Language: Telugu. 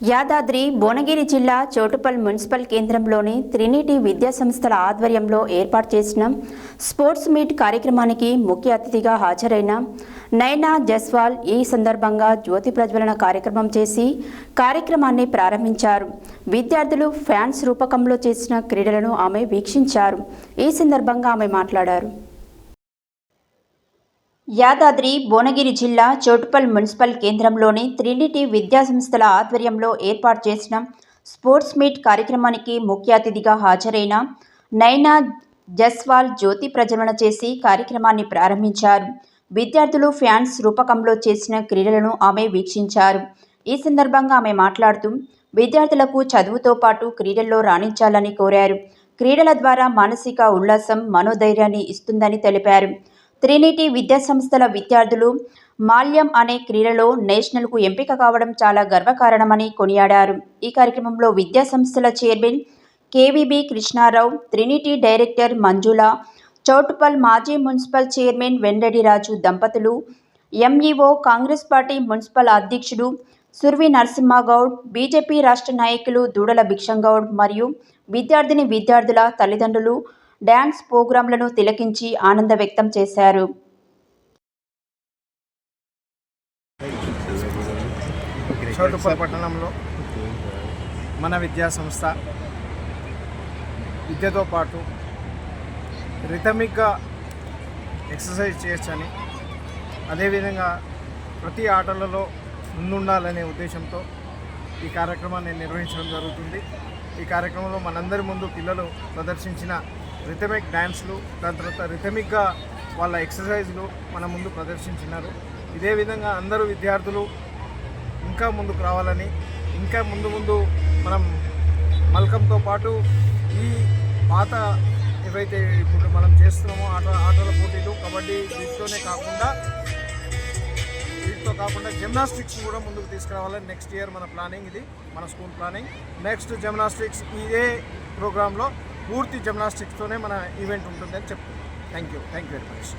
యాదాద్రి భువనగిరి జిల్లా చోటుపల్ మున్సిపల్ కేంద్రంలోని ట్రినిటీ విద్యా సంస్థల ఆధ్వర్యంలో ఏర్పాటు చేసిన స్పోర్ట్స్ మీట్ కార్యక్రమానికి ముఖ్య అతిథిగా హాజరైన నైనా జస్వాల్ ఈ సందర్భంగా జ్యోతి ప్రజ్వలన కార్యక్రమం చేసి కార్యక్రమాన్ని ప్రారంభించారు. విద్యార్థులు ఫ్యాన్స్ రూపకంలో చేసిన క్రీడలను ఆమె వీక్షించారు. ఈ సందర్భంగా ఆమె మాట్లాడారు. యాదాద్రి భువనగిరి జిల్లా చోటుపల్ మున్సిపల్ కేంద్రంలోని ట్రినిటీ విద్యా సంస్థల ఆధ్వర్యంలో ఏర్పాటు చేసిన స్పోర్ట్స్ మీట్ కార్యక్రమానికి ముఖ్య అతిథిగా హాజరైన నైనా జస్వాల్ జ్యోతి ప్రజ్వలన చేసి కార్యక్రమాన్ని ప్రారంభించారు. విద్యార్థులు ఫ్యాన్స్ రూపకంలో చేసిన క్రీడలను ఆమె వీక్షించారు. ఈ సందర్భంగా ఆమె మాట్లాడుతూ విద్యార్థులకు చదువుతో పాటు క్రీడల్లో రాణించాలని కోరారు. క్రీడల ద్వారా మానసిక ఉల్లాసం, మనోధైర్యాన్ని ఇస్తుందని తెలిపారు. ట్రినిటీ విద్యా సంస్థల విద్యార్థులు మాల్యం అనే క్రీడలో నేషనల్కు ఎంపిక కావడం చాలా గర్వకారణమని కొనియాడారు. ఈ కార్యక్రమంలో విద్యా సంస్థల chairman KVB Krishna Rao, Trinity director Manjula, Choutuppal మాజీ మున్సిపల్ చైర్మన్ వెండడి రాజు దంపతులు, ఎంఈఓ, కాంగ్రెస్ పార్టీ మున్సిపల్ అధ్యక్షుడు సుర్వి నరసింహగౌడ్, బీజేపీ రాష్ట్ర నాయకులు దూడల భిక్షంగౌడ్ మరియు విద్యార్థుల తల్లిదండ్రులు డ్యాన్స్ ప్రోగ్రాంలను తిలకించి ఆనందం వ్యక్తం చేశారు. చోటుపల్ పట్టణంలో మన విద్యా సంస్థ విద్యతో పాటు రిథమిక్గా ఎక్సర్సైజ్ చేయొచ్చని, అదేవిధంగా ప్రతి ఆటలలో ముందుండాలనే ఉద్దేశంతో ఈ కార్యక్రమాన్ని నిర్వహించడం జరుగుతుంది. ఈ కార్యక్రమంలో మనందరి ముందు పిల్లలు ప్రదర్శించిన రిథమిక్ డ్యాన్స్లు, దాని తర్వాత రిథమిక్గా వాళ్ళ ఎక్సర్సైజ్లు మన ముందు ప్రదర్శించినారు. ఇదే విధంగా అందరూ విద్యార్థులు ఇంకా ముందుకు రావాలని, ఇంకా ముందు మనం మల్కంతో పాటు ఈ పాత ఏవైతే ఇప్పుడు మనం చేస్తున్నామో ఆటల పోటీలు, కబడ్డీ, వీటితో కాకుండా జిమ్నాస్టిక్స్ కూడా ముందుకు తీసుకురావాలని నెక్స్ట్ ఇయర్ మన ప్లానింగ్. ఇది మన స్కూల్ ప్లానింగ్. నెక్స్ట్ జిమ్నాస్టిక్స్ ఇదే ప్రోగ్రాంలో పూర్తి జిమ్నాస్టిక్స్తోనే మన ఈవెంట్ ఉంటుందని చెప్తున్నాం. Thank you very much.